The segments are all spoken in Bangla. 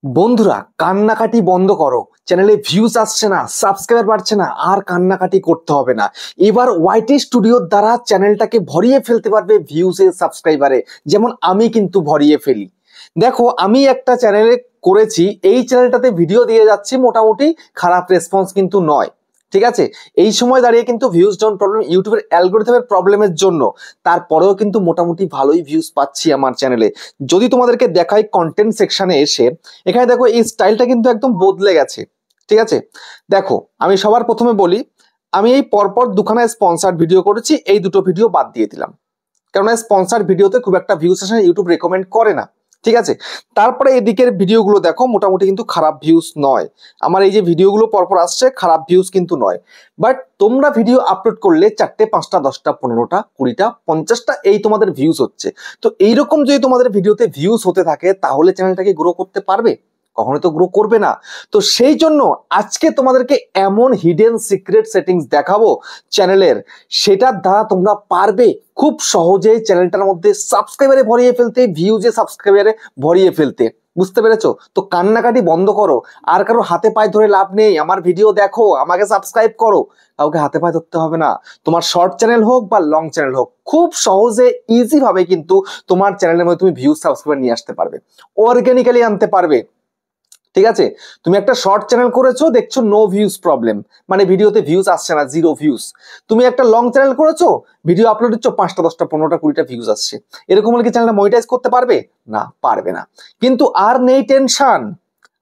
বন্ধুরা কান্নাকাটি বন্ধ করো। চ্যানেলে ভিউজ আসছে না, সাবস্ক্রাইবার বাড়ছে না, আর কান্নাকাটি করতে হবে না। এবার ওয়াইটি স্টুডিওর দ্বারা চ্যানেলটাকে ভরিয়ে ফেলতে পারবে ভিউজে, সাবস্ক্রাইবারে। যেমন আমি কিন্তু ভরিয়ে ফেলি। দেখো, আমি একটা চ্যানেলে করেছি, এই চ্যানেলটাতে ভিডিও দিয়ে যাচ্ছি, মোটামুটি খারাপ রেসপন্স কিন্তু নয়। ঠিক আছে, এই সময় দাঁড়িয়ে কিন্তু ভিউজ ডাউন প্রবলেম, ইউটিউবের অ্যালগরিথমের প্রবলেমের জন্য, তারপরেও কিন্তু মোটামুটি ভালোই ভিউজ পাচ্ছি আমার চ্যানেলে। যদি তোমাদেরকে দেখাই কন্টেন্ট সেকশনে এসে, এখানে দেখো এই স্টাইলটা কিন্তু একদম বদলে গেছে। ঠিক আছে, দেখো আমি সবার প্রথমে বলি, আমি এই পরপর দুখানা স্পন্সার্ড ভিডিও করেছি, এই দুটো ভিডিও বাদ দিয়ে দিলাম, কেননা স্পন্সার্ড ভিডিওতে খুব একটা ভিউজ আসে না, ইউটিউব রেকমেন্ড করে না। ঠিক আছে, তারপরে এদিকের ভিডিওগুলো দেখো, মোটামুটি কিন্তু খারাপ ভিউজ নয়। আমার এই যে ভিডিওগুলো পরপর আসছে, খারাপ ভিউজ কিন্তু নয়। বাট তোমরা ভিডিও আপলোড করলে 4টে 5টা 10টা 15টা 20টা 50টা এই তোমাদের ভিউজ হচ্ছে। তো এইরকম যদি তোমাদের ভিডিওতে ভিউজ হতে থাকে, তাহলে চ্যানেলটাকে গ্রো করতে পারবে? কখনো তো গ্রো করবে না। তো সেই জন্য আজকে তোমাদেরকে এমন হিডেন সিক্রেট সেটিংস দেখাবো চ্যানেলের, সেটার দ্বারা তোমরা পারবে খুব সহজেই চ্যানেলটার মধ্যে সাবস্ক্রাইবারে ভরিয়ে ফেলতে, ভিউজে সাবস্ক্রাইবারে ভরিয়ে ফেলতে। বুঝতে পেরেছো? তো কান্নাকাটি বন্ধ করো। আর কারো হাতে পায়ে ধরে লাভ নেই। আমার ভিডিও দেখো, আমাকে সাবস্ক্রাইব করো, কাউকে হাতে পায়ে ধরতে হবে না। তোমার শর্ট চ্যানেল হোক বা লং চ্যানেল হোক, খুব সহজে ইজি ভাবে কিন্তু তোমার চ্যানেলের মধ্যে তুমি ভিউজ সাবস্ক্রাইবার নিয়ে আসতে পারবে, অর্গানিক্যালি আনতে পারবে। ঠিক আছে, তুমি একটা শর্ট চ্যানেল করেছো, দেখছো নো ভিউজ প্রবলেম, মানে ভিডিওতে ভিউজ আসছে না, 0 ভিউজ। তুমি একটা লং চ্যানেল করেছো, ভিডিও আপলোড হচ্ছে, 5টা 10টা 15টা 20টা ভিউজ আসছে। এরকম হলে কি চ্যানেলটা মনিটাইজ করতে পারবে? না, পারবে না। কিন্তু আর নেই টেনশন,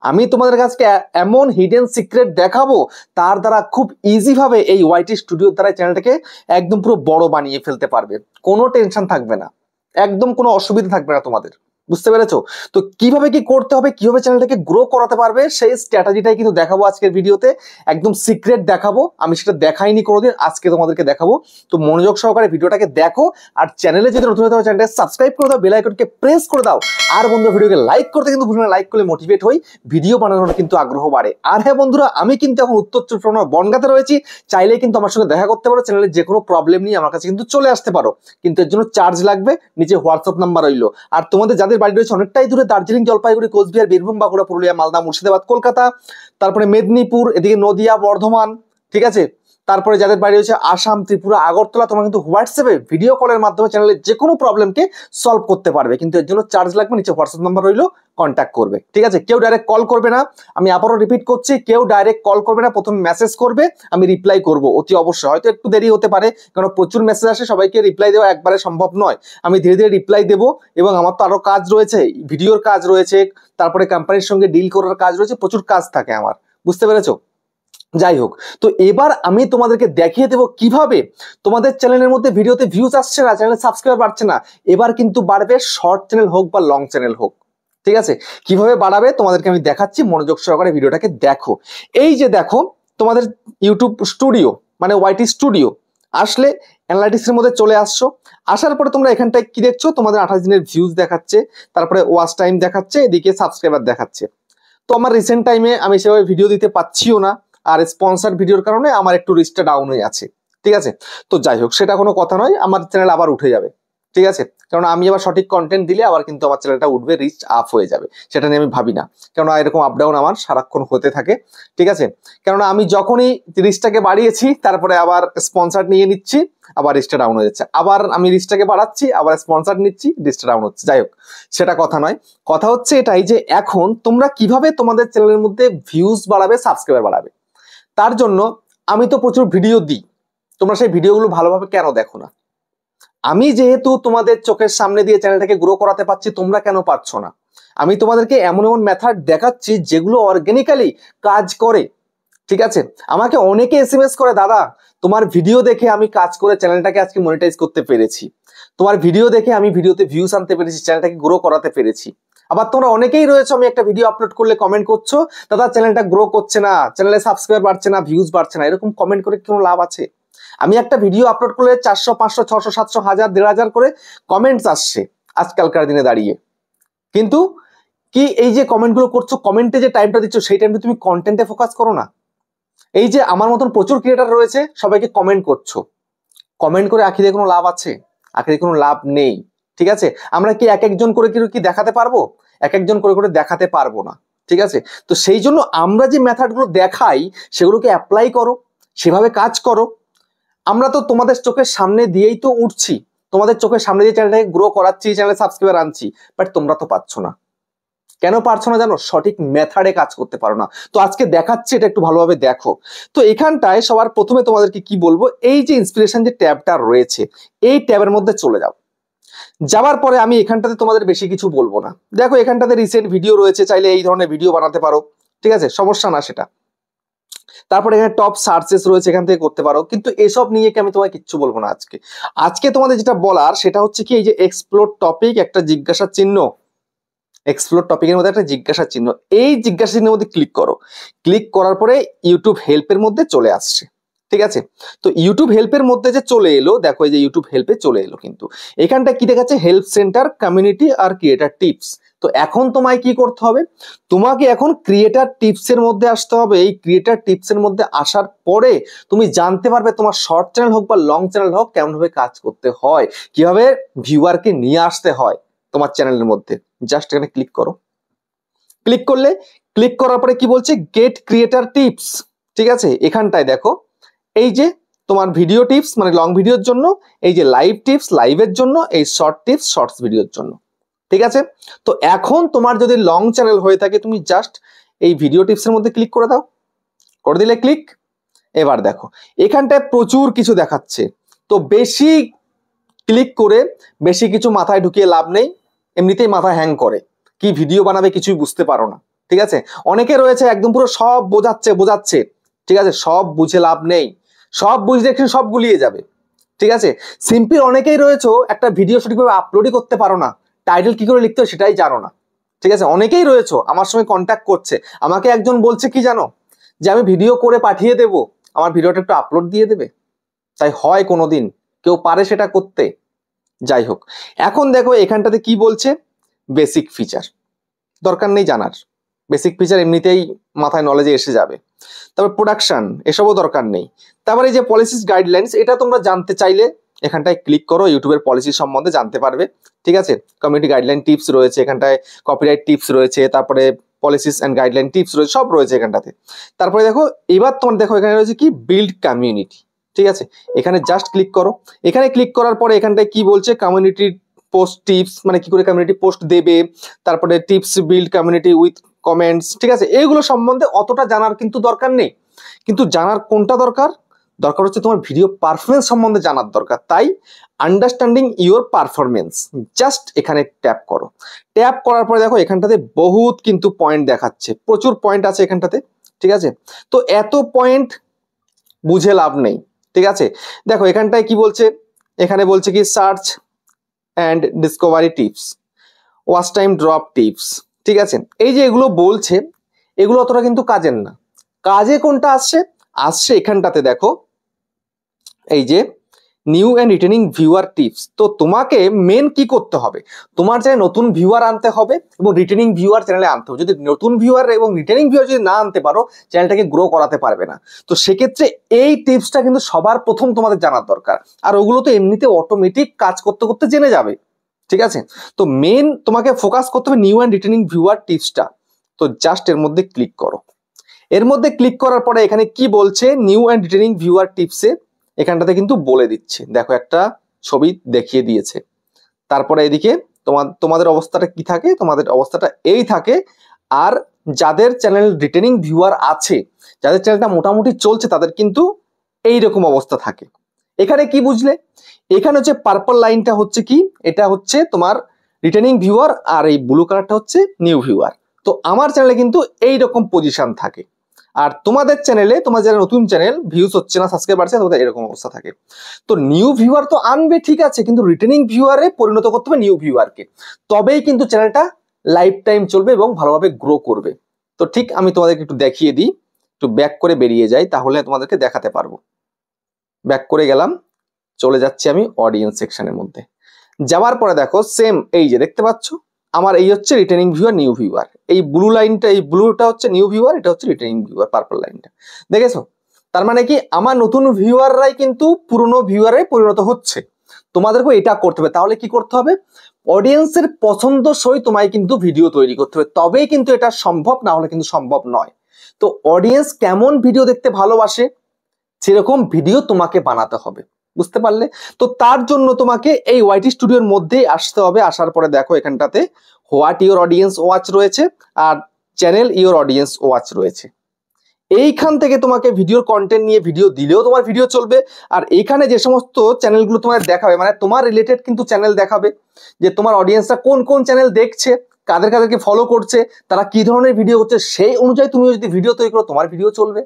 আমি তোমাদের কাছে এমন হিডেন সিক্রেট দেখাবো, তার দ্বারা খুব ইজি ভাবে এই ওয়াইটি স্টুডিওর দ্বারা চ্যানেলটাকে একদম পুরো বড় বানিয়ে ফেলতে পারবে। কোনো টেনশন থাকবে না, একদম কোনো অসুবিধা থাকবে না তোমাদের। বুঝতে পেরেছো? তো কিভাবে কি করতে হবে, কিভাবে চ্যানেলটাকে গ্রো করাতে পারবে, সেই স্ট্র্যাটেজিটাই কিন্তু দেখাবো আজকের ভিডিওতে। একদম সিক্রেট দেখাবো, আমি সেটা দেখাইনি কোনোদিন, আজকে তোমাদেরকে দেখাবো। তো মনোযোগ সহকারে ভিডিওটাকে দেখো। আর চ্যানেলে যদি নতুন হতে হয়, চ্যানেলটাকে সাবস্ক্রাইব করে দাও, বেল আইকনকে প্রেস করে দাও। আর বন্ধুরা, ভিডিওকে লাইক করতে কিন্তু ভুলো না, লাইক করলে মোটিভেট হই, ভিডিও বানানোর কিন্তু আগ্রহ বাড়ে। আর হ্যাঁ বন্ধুরা, আমি কিন্তু এখন উত্তর চব্বিশ পরগনার বনগাঁতে রয়েছি। চাইলে কিন্তু আমার সঙ্গে দেখা করতে পারো, চ্যানেলের যে কোনো প্রবলেম নিয়ে আমার কাছে কিন্তু চলে আসতে পারো। কিন্তু এর জন্য চার্জ লাগবে, নিচে হোয়াটসঅ্যাপ নাম্বার রইলো। আর তোমাদের যাদের বাড়ি রয়েছে অনেকটাই দূরে, দার্জিলিং, জলপাইগুড়ি, কোচবিহার, বীরভূম, বাঁকুড়া, পুরুলিয়া, মালদা, মুর্শিদাবাদ, কলকাতা, তারপরে মেদিনীপুর, এদিকে নদিয়া, বর্ধমান, ঠিক আছে, তারপরে যাদের বাড়ি রয়েছে আসাম, ত্রিপুরা, আগরতলা, তোমরা কিন্তু হোয়াটসঅ্যাপে ভিডিও কলের মাধ্যমে চ্যানেলের যে কোনো প্রবলেমকে সলভ করতে পারবে। কিন্তু এর জন্য চার্জ লাগবে, নিচে হোয়াটসঅ্যাপ নাম্বার রইলো, কন্ট্যাক্ট করবে। ঠিক আছে, কেউ ডাইরেক্ট কল করবে না, আমি আবারও রিপিট করছি, কেউ ডাইরেক্ট কল করবে না, প্রথমে মেসেজ করবে, আমি রিপ্লাই করব অতি অবশ্যই। হয়তো একটু দেরি হতে পারে, কারণ প্রচুর মেসেজ আসে, সবাইকে রিপ্লাই দেওয়া একবারে সম্ভব নয়। আমি ধীরে ধীরে রিপ্লাই দেবো, এবং আমার তো আরো কাজ রয়েছে, ভিডিওর কাজ রয়েছে, তারপরে কোম্পানির সঙ্গে ডিল করার কাজ রয়েছে, প্রচুর কাজ থাকে আমার। বুঝতে পেরেছো? যাই হোক, তো এবার আমি তোমাদেরকে দেখিয়ে দেবো কিভাবে তোমাদের চ্যানেলের মধ্যে ভিডিওতে ভিউজ আসছে না, চ্যানেলে সাবস্ক্রাইবার বাড়ছে না, এবার কিন্তু বাড়বে, শর্ট চ্যানেল হোক বা লং চ্যানেল হোক। ঠিক আছে, কিভাবে বাড়াবে তোমাদেরকে আমি দেখাচ্ছি, মনোযোগ সহকারে ভিডিওটাকে দেখো। এই যে দেখো, তোমাদের ইউটিউব স্টুডিও মানে ওয়াইটি স্টুডিও আসলে অ্যানালাইটিক্স এর মধ্যে চলে আসছো। আসার পরে তোমরা এখানটায় কি দেখছো, তোমাদের 28 দিনের ভিউজ দেখাচ্ছে, তারপরে ওয়াচ টাইম দেখাচ্ছে, এদিকে সাবস্ক্রাইবার দেখাচ্ছে। তো আমার রিসেন্ট টাইমে আমি সেভাবে ভিডিও দিতে পাচ্ছিও না, আর স্পন্সর ভিডিওর কারণে আমার একটু রিচটা ডাউন হয়ে আছে। ঠিক আছে, তো যাই হোক, সেটা কোনো কথা নয়, আমার চ্যানেল আবার উঠে যাবে। ঠিক আছে, কারণ আমি আবার সঠিক কন্টেন্ট দিলে আবার কিন্তু আমার চ্যানেলটা উঠবে, রিচ আপ হয়ে যাবে, সেটা নিয়ে আমি ভাবি না। কেননা এরকম আপ ডাউন আমার সারাক্ষণ হতে থাকে। ঠিক আছে, কেননা আমি যখনই রিচটাকে বাড়িয়েছি, তারপরে আবার স্পন্সর নিয়ে নিচ্ছি, আবার রিচটা ডাউন হয়ে যাচ্ছে, আবার আমি রিচটাকে বাড়াচ্ছি, আবার স্পন্সর নিচ্ছি, রিচটা ডাউন হচ্ছে। যাই হোক, সেটা কথা নয়, কথা হচ্ছে এটাই যে এখন তোমরা কিভাবে তোমাদের চ্যানেলের মধ্যে ভিউজ বাড়াবে, সাবস্ক্রাইবার বাড়াবে। তার জন্য আমি তো প্রচুর ভিডিও দিই, তোমরা সেই ভিডিওগুলো ভালোভাবে কেন দেখো না? আমি যেহেতু তোমাদের চোখের সামনে দিয়ে চ্যানেলটাকে গ্রো করাতে পারছি, তোমরা কেন পারছো না? আমি তোমাদেরকে এমন এমন মেথড দেখাচ্ছি যেগুলো অর্গানিক্যালি কাজ করে। ঠিক আছে, আমাকে অনেকে এসএমএস করে, দাদা তোমার ভিডিও দেখে আমি কাজ করে চ্যানেলটাকে আজকে মনিটাইজ করতে পেরেছি, তোমার ভিডিও দেখে আমি ভিডিওতে ভিউজ আনতে পেরেছি, চ্যানেলটাকে গ্রো করাতে পেরেছি। আবার তোমরা অনেকেই রয়েছে, আমি একটা ভিডিও আপলোড করলে কমেন্ট করছো, দাদা চ্যানেলটা গ্রো করছে না, চ্যানেলে সাবস্ক্রাইব বাড়ছে না, ভিউজ বাড়ছে না। এরকম কমেন্ট করে কোনো লাভ আছে? আমি একটা ভিডিও আপলোড করলে 400 500 600 700 1000 1500 করে কমেন্টস আসছে আজকালকার দিনে দাঁড়িয়ে, কিন্তু কি এই যে কমেন্টগুলো করছো, কমেন্টে যে টাইমটা দিচ্ছ, সেই টাইমটা তুমি কন্টেন্টে ফোকাস করো না। এই যে আমার মতন প্রচুর ক্রিয়েটার রয়েছে, সবাইকে কমেন্ট করছো, কমেন্ট করে আখিরে কোনো লাভ আছে? আখিরে কোনো লাভ নেই। ঠিক আছে, আমরা কি এক একজন করে কি দেখাতে পারবো? এক একজন করে করে দেখাতে পারবো না। ঠিক আছে? তো সেই জন্য আমরা যে মেথডগুলো দেখাই সেগুলোকে অ্যাপ্লাই করো, সেভাবে কাজ করো। আমরা তো তোমাদের চোখের সামনে দিয়েই তো উঠছি, তোমাদের চোখের সামনে দিয়ে চ্যানেলটাকে গ্রো করাচ্ছি, চ্যানেলে সাবস্ক্রাইবার আনছি, বাট তোমরা তো পাচ্ছ না। কেন পারছো না জানো? সঠিক মেথডে কাজ করতে পারো না। তো আজকে দেখাচ্ছি, এটা একটু ভালোভাবে দেখো। তো এখানটায় সবার প্রথমে তোমাদেরকে কি বলবো, এই যে ইন্সপিরেশন যে ট্যাবটা রয়েছে এই ট্যাবের মধ্যে চলে যাও। যাওয়ার পরে আমি এখানটাতে তোমাদের বেশি কিছু বলবো না। দেখো এখানটাতে রিসেন্ট ভিডিও রয়েছে, চাইলে এই ধরনের ভিডিও বানাতে পারো, ঠিক আছে, সমস্যা না সেটা। তারপরে এখানে টপ সার্চেস রয়েছে, এখান থেকে করতে পারো, কিন্তু এসব নিয়ে কি আমি তোমায় কিচ্ছু বলবো না আজকে। আজকে তোমাদের যেটা বলার সেটা হচ্ছে কি, এই যে এক্সপ্লোর টপিক, একটা জিজ্ঞাসা চিহ্ন, এক্সপ্লোর টপিকের মধ্যে একটা জিজ্ঞাসা চিহ্ন, এই জিজ্ঞাসা চিহ্নের মধ্যে ক্লিক করো। ক্লিক করার পরে ইউটিউব হেল্পের মধ্যে চলে আসছে, ঠিক আছে? তো ইউটিউব হেল্পের মধ্যে যে চলে এলো, দেখো এই যে ইউটিউব হেল্পে চলে এলো, কিন্তু এখানটা কি দেখাচ্ছে, হেল্প সেন্টার, কমিউনিটি আর ক্রিয়েটার টিপস। তো এখন তোমায় কি করতে হবে, তোমাকে এখন ক্রিয়েটার টিপসের মধ্যে আসতে হবে। এই ক্রিয়েটার টিপসের মধ্যে আসার পরে তুমি জানতে পারবে তোমার শর্ট চ্যানেল হোক বা লং চ্যানেল হোক কেমন ভাবে কাজ করতে হয়, কিভাবে ভিউয়ারকে নিয়ে আসতে হয় তোমার চ্যানেলের মধ্যে। জাস্ট এখানে ক্লিক করো। ক্লিক করলে, ক্লিক করার পরে কি বলছে, গেট ক্রিয়েটার টিপস, ঠিক আছে? এখানটায় দেখো এই যে তোমার ভিডিও টিপস মানে লং ভিডিওর জন্য, এই যে লাইভ টিপস লাইভের জন্য, এই শর্ট টিপস শর্টস ভিডিওর জন্য, ঠিক আছে? তো এখন তোমার যদি লং চ্যানেল হয়ে থাকে তুমি জাস্ট এই ভিডিও টিপসের মধ্যে ক্লিক করে দাও, করে দিলে ক্লিক। এবার দেখো এখানটায় প্রচুর কিছু দেখাচ্ছে, তো বেশি ক্লিক করে বেশি কিছু মাথায় ঢুকিয়ে লাভ নেই, এমনিতেই মাথা হ্যাং করে, কি ভিডিও বানাবে কিছুই বুঝতে পারো না, ঠিক আছে? অনেকে রয়েছে একদম পুরো সব বোঝাচ্ছে, ঠিক আছে? সব বুঝে লাভ নেই, সব বুঝলে কিন্তু সব গুলিয়ে যাবে, ঠিক আছে? সিম্পল অনেকেই রয়েছে একটা ভিডিও সঠিকভাবে আপলোডই করতে পারো না, টাইটেল কি করে লিখতে হয় সেটাই জানো না, ঠিক আছে? অনেকেই রয়েছে আমার সঙ্গে কন্ট্যাক্ট করছে, আমাকে একজন বলছে কি জানো, যে আমি ভিডিও করে পাঠিয়ে দেব, আমার ভিডিওটা একটু আপলোড দিয়ে দেবে। তাই হয় কোনোদিন কেউ পারে সেটা করতে? যাই হোক, এখন দেখো এখানটাতে কি বলছে, বেসিক ফিচার, দরকার নেই জানার, বেসিক ফিচার এমনিতেই মাথায় নলেজে এসে যাবে। তারপর প্রোডাকশন, এসবও দরকার নেই। তারপরে এই যে পলিসিস গাইডলাইন্স, এটা তোমরা জানতে চাইলে এখানটায় ক্লিক করো, ইউটিউবের পলিসি সম্বন্ধে জানতে পারবে, ঠিক আছে? কমিউনিটি গাইডলাইন টিপস রয়েছে এখানটায়, কপিরাইট টিপস রয়েছে, তারপরে পলিসিস অ্যান্ড গাইডলাইন টিপস রয়েছে, সব রয়েছে এখানটাতে। তারপরে দেখো এবার তোমার দেখো এখানে রয়েছে কি, বিল্ড কমিউনিটি, ঠিক আছে? এখানে জাস্ট ক্লিক করো। এখানে ক্লিক করার পরে এখানটায় কি বলছে, কমিউনিটি পোস্ট টিপস, মানে কি করে কমিউনিটি পোস্ট দেবে, তারপরে tips build community with comments, ঠিক আছে? এগুলো সম্বন্ধে অতটা জানার কিন্তু দরকার নেই, কিন্তু জানার কোনটা দরকার, দরকার হচ্ছে তোমার ভিডিও পারফরমেন্স সম্বন্ধে জানার দরকার। তাই আন্ডারস্ট্যান্ডিং ইউর পারফরমেন্স, জাস্ট এখানে ট্যাপ করো। ট্যাপ করার পরে দেখো এখানটাতে বহুত কিন্তু পয়েন্ট দেখাচ্ছে, প্রচুর পয়েন্ট আছে এখানটাতে, ঠিক আছে? তো এত পয়েন্ট বুঝে লাভ নেই, ঠিক আছে? দেখো এখানটায় কি বলছে, এখানে বলছে কি, search and Discovery tips, watch time drop tips, ঠিক আছে? এই যে এগুলো বলছে, এগুলো অতটা কিন্তু কাজের না। কাজে কোনটা আসছে, আসছে এখানটাতে দেখো এই যে new and retaining viewer tips. তো তোমাকে মেন কি করতে হবে, তোমার চ্যানেলে নতুন ভিউয়ার আনতে হবে এবং রিটেনিং ভিউয়ার চ্যানেলে আনতে হবে। যদি নতুন ভিউয়ার এবং রিটেনিং ভিউয়ার যদি না আনতে পারো, চ্যানেলটাকে গ্রো করাতে পারবে না। তো সেক্ষেত্রে এই টিপসটা কিন্তু সবার প্রথম তোমাদের জানার দরকার, আর ওগুলো তো এমনিতে অটোমেটিক কাজ করতে করতে জেনে যাবে, ঠিক আছে? তো মেন তোমাকে ফোকাস করতে হবে নিউ অ্যান্ড রিটেনিং ভিউয়ার টিপসটা। তো জাস্ট এর মধ্যে ক্লিক করো। এর মধ্যে ক্লিক করার পরে এখানে কি বলছে, নিউ অ্যান্ড রিটেনিং ভিউয়ার টিপসে এখানটাতে কিন্তু বলে দিচ্ছে, দেখো একটা ছবি দেখিয়ে দিয়েছে। তারপরে এদিকে তোমাদের অবস্থাটা কি থাকে, তোমাদের অবস্থাটা এই থাকে। আর যাদের চ্যানেল রিটেনিং ভিউয়ার আছে, যাদের চ্যানেলটা মোটামুটি চলছে, তাদের কিন্তু এইরকম অবস্থা থাকে। এখানে কি বুঝলে, এখানে হচ্ছে পার্পল লাইনটা হচ্ছে কি, এটা হচ্ছে তোমার রিটেনিং ভিউয়ার, আর এই ব্লু কালারটা হচ্ছে নিউ ভিউয়ার। তো আমার চ্যানেলে কিন্তু এইরকম পজিশন থাকে, আর তোমাদের চ্যানেলে, তোমার যারা নতুন চ্যানেল, ভিউজ হচ্ছে না, সাবস্ক্রাইব বাড়ছে, তোমাদের এরকম অবস্থা থাকে। তো নিউ ভিউয়ার তো আনবে ঠিক আছে, কিন্তু রিটেনিং ভিউয়ারে পরিণত করতে হবে নিউ ভিউয়ারকে, তবেই কিন্তু চ্যানেলটা লাইফ টাইম চলবে এবং ভালোভাবে গ্রো করবে। তো ঠিক আমি তোমাদেরকে একটু দেখিয়ে দিই, একটু ব্যাক করে বেরিয়ে যাই, তাহলে তোমাদেরকে দেখাতে পারবো। ব্যাক করে গেলাম, চলে যাচ্ছি আমি অডিয়েন্স সেকশনের মধ্যে। যাওয়ার পরে দেখো সেম এই যে দেখতে পাচ্ছ, আমার এই হচ্ছে রিটেনিং ভিউয়ার, নিউ ভিউয়ার, এই ব্লু লাইনটা, এই ব্লুটা হচ্ছে নিউ ভিউয়ার, এটা হচ্ছে রিটেনিং ভিউয়ার, পার্পল লাইনটা দেখেছো? তার মানে কি, আমার নতুন ভিউয়াররাই কিন্তু পুরনো ভিউয়ারে পরিণত হচ্ছে। তোমাদেরকে এটা করতে হবে। তাহলে কি করতে হবে, অডিয়েন্সের পছন্দসই তোমায় কিন্তু ভিডিও তৈরি করতে হবে, তবেই কিন্তু এটা সম্ভব, না হলে কিন্তু সম্ভব নয়। তো অডিয়েন্স কেমন ভিডিও দেখতে ভালোবাসে সেরকম ভিডিও তোমাকে বানাতে হবে, বুঝতে পারলে? তো তার জন্য তোমাকে এই ওয়াইটি স্টুডিওর মধ্যেই আসতে হবে। আসার পরে দেখো এখানটাতে হোয়াট ইওর অডিয়েন্স ওয়াচ রয়েছে আর চ্যানেল ইওর অডিয়েন্স ওয়াচ রয়েছে। এইখান থেকে তোমাকে ভিডিওর কন্টেন্ট নিয়ে ভিডিও দিলেও তোমার ভিডিও চলবে। আর এখানে যে সমস্ত চ্যানেলগুলো তোমার দেখাবে, মানে তোমার রিলেটেড কিন্তু চ্যানেল দেখাবে, যে তোমার অডিয়েন্সরা কোন কোন চ্যানেল দেখছে, কাদের কাদেরকে ফলো করছে, তারা কি ধরনের ভিডিও করছে, সেই অনুযায়ী তুমি যদি ভিডিও তৈরি করো তোমার ভিডিও চলবে।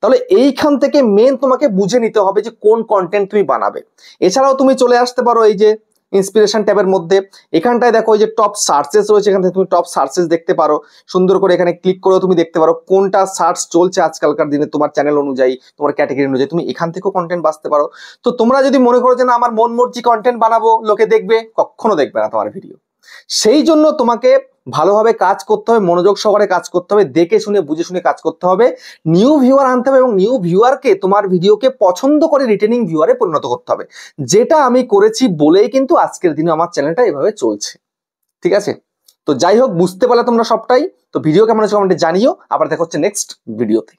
তাহলে এইখান থেকে মেন তোমাকে বুঝে নিতে হবে যে কোন কন্টেন্ট তুমি বানাবে। এছাড়াও তুমি চলে আসতে পারো এই যে ইন্সপিরেশন ট্যাবের মধ্যে, এখানটায় দেখো এই যে টপ সার্চেস রয়েছে, এখান থেকে তুমি টপ সার্চেস দেখতে পারো। সুন্দর করে এখানে ক্লিক করেও তুমি দেখতে পারো কোনটা সার্চ চলছে আজকালকার দিনে তোমার চ্যানেল অনুযায়ী, তোমার ক্যাটাগরি অনুযায়ী, তুমি এখান থেকেও কন্টেন্ট বাছতে পারো। তো তোমরা যদি মনে করো যে না আমার মন মর্জি কন্টেন্ট বানাবো, লোকে দেখবে, কখনো দেখবে না তোমার ভিডিও। সেই জন্য তোমাকে ভালোভাবে কাজ করতে হবে, মনোযোগ সহকারে কাজ করতে হবে, দেখে শুনে বুঝে শুনে কাজ করতে হবে, নিউ ভিউয়ার আনতে হবে এবং নিউ ভিউয়ারকে তোমার ভিডিওকে পছন্দ করে রিটেনিং ভিউয়ারে পরিণত করতে হবে, যেটা আমি করেছি বলেই কিন্তু আজকের দিনে আমার চ্যানেলটা এভাবে চলছে। ঠিক আছে, তো যাই হোক, বুঝতে পারলে তোমরা সবটাই। তো ভিডিও কেমন হচ্ছে কমেন্টে জানিও। আবার দেখা হচ্ছে নেক্সট ভিডিওতে।